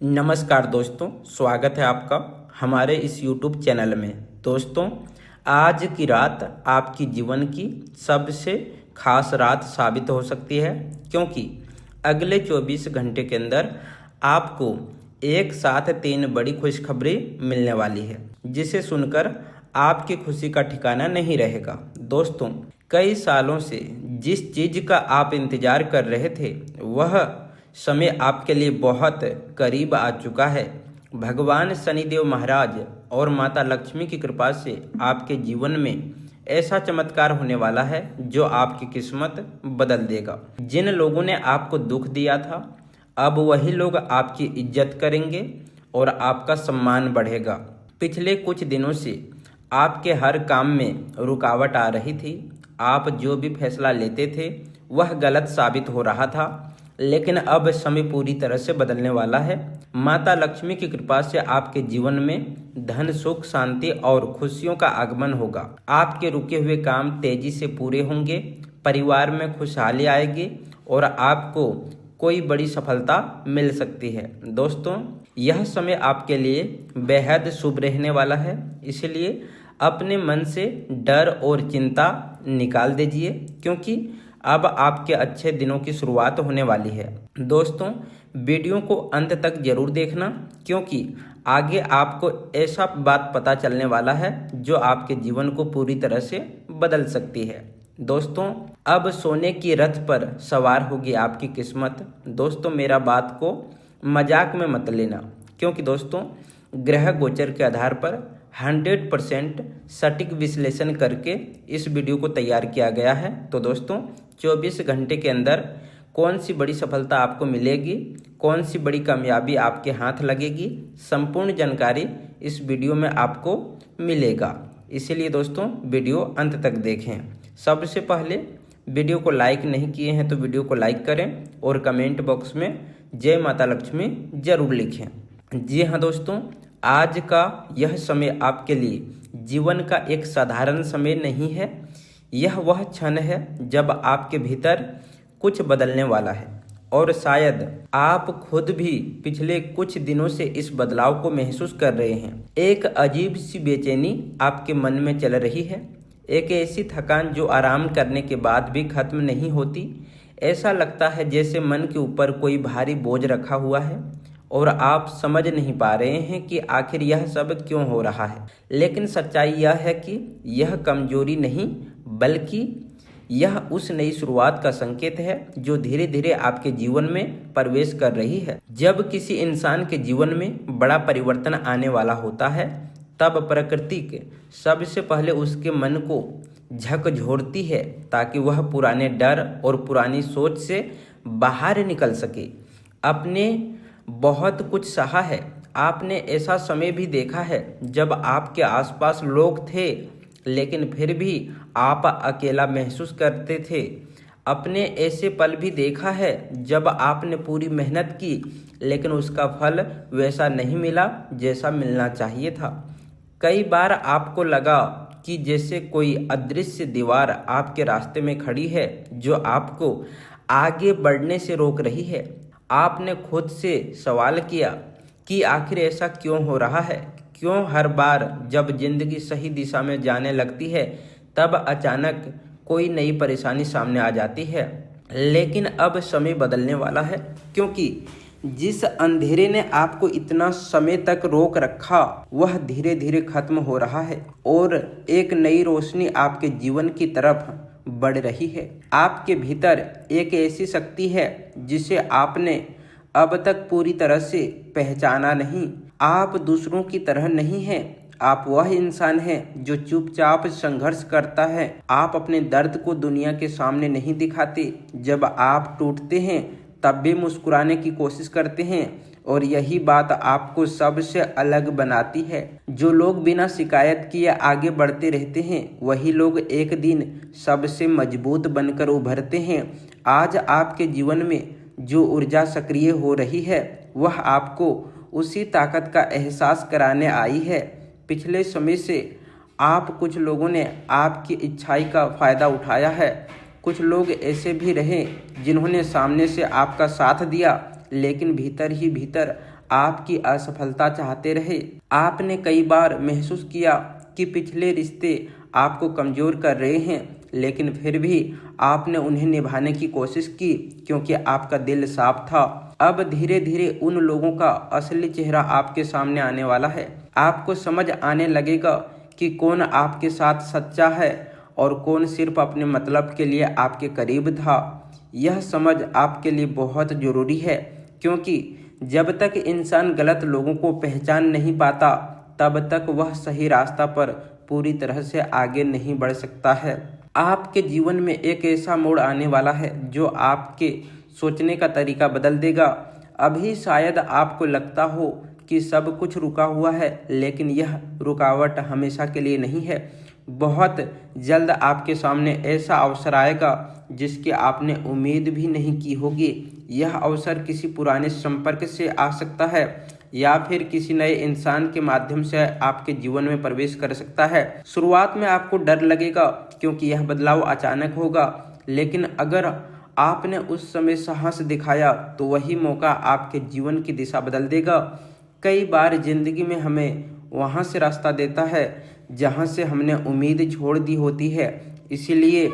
नमस्कार दोस्तों, स्वागत है आपका हमारे इस YouTube चैनल में। दोस्तों, आज की रात आपकी जीवन की सबसे खास रात साबित हो सकती है, क्योंकि अगले 24 घंटे के अंदर आपको एक साथ 3 बड़ी खुशखबरी मिलने वाली है, जिसे सुनकर आपकी खुशी का ठिकाना नहीं रहेगा। दोस्तों, कई सालों से जिस चीज़ का आप इंतजार कर रहे थे, वह समय आपके लिए बहुत करीब आ चुका है। भगवान शनिदेव महाराज और माता लक्ष्मी की कृपा से आपके जीवन में ऐसा चमत्कार होने वाला है जो आपकी किस्मत बदल देगा। जिन लोगों ने आपको दुख दिया था, अब वही लोग आपकी इज्जत करेंगे और आपका सम्मान बढ़ेगा। पिछले कुछ दिनों से आपके हर काम में रुकावट आ रही थी। आप जो भी फैसला लेते थे वह गलत साबित हो रहा था, लेकिन अब समय पूरी तरह से बदलने वाला है। माता लक्ष्मी की कृपा से आपके जीवन में धन, सुख, शांति और खुशियों का आगमन होगा। आपके रुके हुए काम तेजी से पूरे होंगे, परिवार में खुशहाली आएगी और आपको कोई बड़ी सफलता मिल सकती है। दोस्तों, यह समय आपके लिए बेहद शुभ रहने वाला है, इसलिए अपने मन से डर और चिंता निकाल दीजिए, क्योंकि अब आपके अच्छे दिनों की शुरुआत होने वाली है। दोस्तों, वीडियो को अंत तक जरूर देखना, क्योंकि आगे आपको ऐसा बात पता चलने वाला है जो आपके जीवन को पूरी तरह से बदल सकती है। दोस्तों, अब सोने की रथ पर सवार होगी आपकी किस्मत। दोस्तों, मेरा बात को मजाक में मत लेना, क्योंकि दोस्तों ग्रह गोचर के आधार पर 100% सटीक विश्लेषण करके इस वीडियो को तैयार किया गया है। तो दोस्तों, 24 घंटे के अंदर कौन सी बड़ी सफलता आपको मिलेगी, कौन सी बड़ी कामयाबी आपके हाथ लगेगी, संपूर्ण जानकारी इस वीडियो में आपको मिलेगा। इसीलिए दोस्तों वीडियो अंत तक देखें। सबसे पहले वीडियो को लाइक नहीं किए हैं तो वीडियो को लाइक करें और कमेंट बॉक्स में जय माता लक्ष्मी जरूर लिखें। जी हाँ दोस्तों, आज का यह समय आपके लिए जीवन का एक साधारण समय नहीं है। यह वह क्षण है जब आपके भीतर कुछ बदलने वाला है, और शायद आप खुद भी पिछले कुछ दिनों से इस बदलाव को महसूस कर रहे हैं। एक अजीब सी बेचैनी आपके मन में चल रही है, एक ऐसी थकान जो आराम करने के बाद भी खत्म नहीं होती। ऐसा लगता है जैसे मन के ऊपर कोई भारी बोझ रखा हुआ है और आप समझ नहीं पा रहे हैं कि आखिर यह सब क्यों हो रहा है। लेकिन सच्चाई यह है कि यह कमजोरी नहीं, बल्कि यह उस नई शुरुआत का संकेत है जो धीरे धीरे आपके जीवन में प्रवेश कर रही है। जब किसी इंसान के जीवन में बड़ा परिवर्तन आने वाला होता है, तब प्रकृति के सबसे पहले उसके मन को झकझोरती है, ताकि वह पुराने डर और पुरानी सोच से बाहर निकल सके। आपने बहुत कुछ सहा है। आपने ऐसा समय भी देखा है जब आपके आसपास लोग थे, लेकिन फिर भी आप अकेला महसूस करते थे। अपने ऐसे पल भी देखा है जब आपने पूरी मेहनत की, लेकिन उसका फल वैसा नहीं मिला जैसा मिलना चाहिए था। कई बार आपको लगा कि जैसे कोई अदृश्य दीवार आपके रास्ते में खड़ी है, जो आपको आगे बढ़ने से रोक रही है। आपने खुद से सवाल किया कि आखिर ऐसा क्यों हो रहा है? क्यों हर बार जब जिंदगी सही दिशा में जाने लगती है, तब अचानक कोई नई परेशानी सामने आ जाती है? लेकिन अब समय बदलने वाला है, क्योंकि जिस अंधेरे ने आपको इतना समय तक रोक रखा, वह धीरे धीरे खत्म हो रहा है और एक नई रोशनी आपके जीवन की तरफ बढ़ रही है। आपके भीतर एक ऐसी शक्ति है जिसे आपने अब तक पूरी तरह से पहचाना नहीं। आप दूसरों की तरह नहीं हैं। आप वह इंसान हैं जो चुपचाप संघर्ष करता है। आप अपने दर्द को दुनिया के सामने नहीं दिखाते। जब आप टूटते हैं तब भी मुस्कुराने की कोशिश करते हैं, और यही बात आपको सबसे अलग बनाती है। जो लोग बिना शिकायत किए आगे बढ़ते रहते हैं, वही लोग एक दिन सबसे मजबूत बनकर उभरते हैं। आज आपके जीवन में जो ऊर्जा सक्रिय हो रही है, वह आपको उसी ताकत का एहसास कराने आई है। पिछले समय से कुछ लोगों ने आपकी इच्छाई का फायदा उठाया है। कुछ लोग ऐसे भी रहे जिन्होंने सामने से आपका साथ दिया, लेकिन भीतर ही भीतर आपकी असफलता चाहते रहे। आपने कई बार महसूस किया कि पिछले रिश्ते आपको कमज़ोर कर रहे हैं, लेकिन फिर भी आपने उन्हें निभाने की कोशिश की क्योंकि आपका दिल साफ था। अब धीरे धीरे उन लोगों का असली चेहरा आपके सामने आने वाला है। आपको समझ आने लगेगा कि कौन आपके साथ सच्चा है और कौन सिर्फ अपने मतलब के लिए आपके करीब था। यह समझ आपके लिए बहुत ज़रूरी है, क्योंकि जब तक इंसान गलत लोगों को पहचान नहीं पाता तब तक वह सही रास्ता पर पूरी तरह से आगे नहीं बढ़ सकता है। आपके जीवन में एक ऐसा मोड़ आने वाला है जो आपके सोचने का तरीका बदल देगा। अभी शायद आपको लगता हो कि सब कुछ रुका हुआ है, लेकिन यह रुकावट हमेशा के लिए नहीं है। बहुत जल्द आपके सामने ऐसा अवसर आएगा जिसकी आपने उम्मीद भी नहीं की होगी। यह अवसर किसी पुराने संपर्क से आ सकता है या फिर किसी नए इंसान के माध्यम से आपके जीवन में प्रवेश कर सकता है। शुरुआत में आपको डर लगेगा क्योंकि यह बदलाव अचानक होगा, लेकिन अगर आपने उस समय साहस दिखाया तो वही मौका आपके जीवन की दिशा बदल देगा। कई बार जिंदगी में हमें वहाँ से रास्ता देता है जहाँ से हमने उम्मीद छोड़ दी होती है। इसीलिए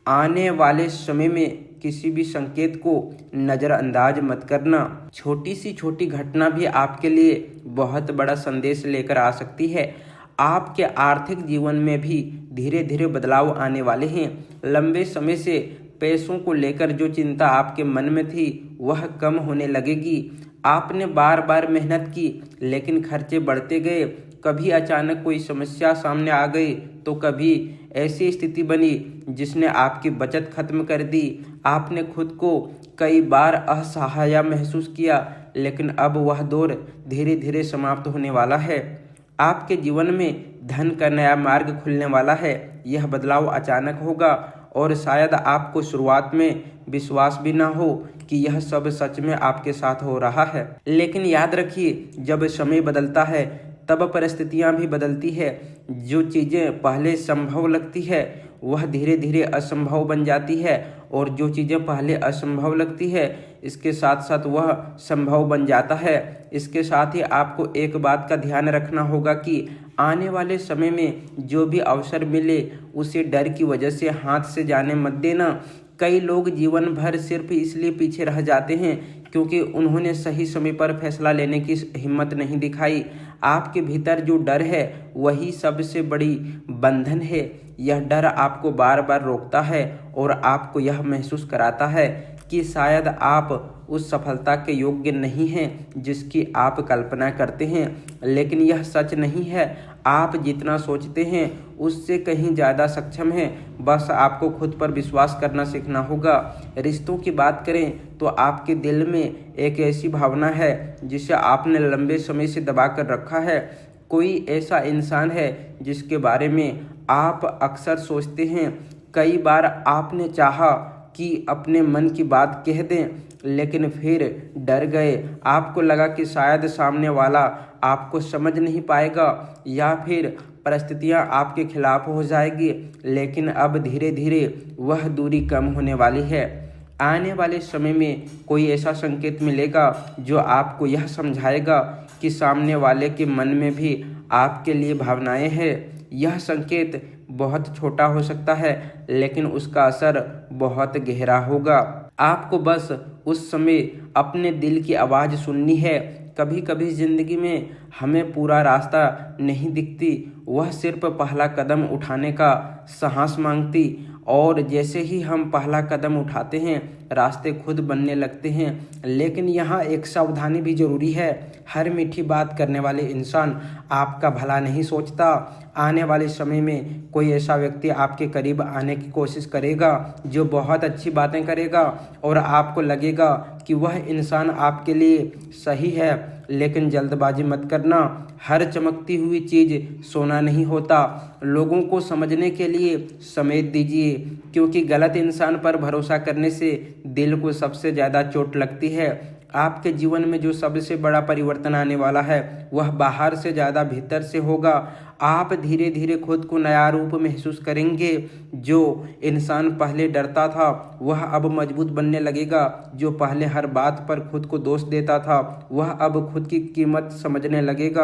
आने वाले समय में किसी भी संकेत को नज़रअंदाज मत करना। छोटी सी छोटी घटना भी आपके लिए बहुत बड़ा संदेश लेकर आ सकती है। आपके आर्थिक जीवन में भी धीरे धीरे बदलाव आने वाले हैं। लंबे समय से पैसों को लेकर जो चिंता आपके मन में थी वह कम होने लगेगी। आपने बार बार मेहनत की लेकिन खर्चे बढ़ते गए। कभी अचानक कोई समस्या सामने आ गई तो कभी ऐसी स्थिति बनी जिसने आपकी बचत खत्म कर दी। आपने खुद को कई बार असहाय महसूस किया, लेकिन अब वह दौर धीरे धीरे समाप्त होने वाला है। आपके जीवन में धन का नया मार्ग खुलने वाला है। यह बदलाव अचानक होगा और शायद आपको शुरुआत में विश्वास भी ना हो कि यह सब सच में आपके साथ हो रहा है। लेकिन याद रखिए, जब समय बदलता है तब परिस्थितियां भी बदलती है। जो चीज़ें पहले संभव लगती है वह धीरे धीरे असंभव बन जाती है, और जो चीज़ें पहले असंभव लगती है इसके साथ साथ वह संभव बन जाता है। इसके साथ ही आपको एक बात का ध्यान रखना होगा कि आने वाले समय में जो भी अवसर मिले उसे डर की वजह से हाथ से जाने मत देना। कई लोग जीवन भर सिर्फ इसलिए पीछे रह जाते हैं क्योंकि उन्होंने सही समय पर फैसला लेने की हिम्मत नहीं दिखाई। आपके भीतर जो डर है वही सबसे बड़ी बंधन है। यह डर आपको बार बार रोकता है और आपको यह महसूस कराता है कि शायद आप उस सफलता के योग्य नहीं हैं जिसकी आप कल्पना करते हैं। लेकिन यह सच नहीं है। आप जितना सोचते हैं उससे कहीं ज़्यादा सक्षम हैं। बस आपको खुद पर विश्वास करना सीखना होगा। रिश्तों की बात करें तो आपके दिल में एक ऐसी भावना है जिसे आपने लंबे समय से दबा कर रखा है। कोई ऐसा इंसान है जिसके बारे में आप अक्सर सोचते हैं। कई बार आपने चाहा कि अपने मन की बात कह दें, लेकिन फिर डर गए। आपको लगा कि शायद सामने वाला आपको समझ नहीं पाएगा या फिर परिस्थितियां आपके खिलाफ हो जाएगी। लेकिन अब धीरे धीरे वह दूरी कम होने वाली है। आने वाले समय में कोई ऐसा संकेत मिलेगा जो आपको यह समझाएगा कि सामने वाले के मन में भी आपके लिए भावनाएं हैं। यह संकेत बहुत छोटा हो सकता है, लेकिन उसका असर बहुत गहरा होगा। आपको बस उस समय अपने दिल की आवाज़ सुननी है। कभी कभी ज़िंदगी में हमें पूरा रास्ता नहीं दिखती, वह सिर्फ पहला कदम उठाने का साहस मांगती, और जैसे ही हम पहला कदम उठाते हैं रास्ते खुद बनने लगते हैं। लेकिन यहाँ एक सावधानी भी ज़रूरी है। हर मीठी बात करने वाले इंसान आपका भला नहीं सोचता। आने वाले समय में कोई ऐसा व्यक्ति आपके करीब आने की कोशिश करेगा जो बहुत अच्छी बातें करेगा और आपको लगेगा कि वह इंसान आपके लिए सही है। लेकिन जल्दबाजी मत करना। हर चमकती हुई चीज़ सोना नहीं होता। लोगों को समझने के लिए समय दीजिए, क्योंकि गलत इंसान पर भरोसा करने से दिल को सबसे ज़्यादा चोट लगती है। आपके जीवन में जो सबसे बड़ा परिवर्तन आने वाला है वह बाहर से ज़्यादा भीतर से होगा। आप धीरे धीरे खुद को नया रूप महसूस करेंगे। जो इंसान पहले डरता था वह अब मजबूत बनने लगेगा। जो पहले हर बात पर खुद को दोष देता था वह अब खुद की कीमत समझने लगेगा।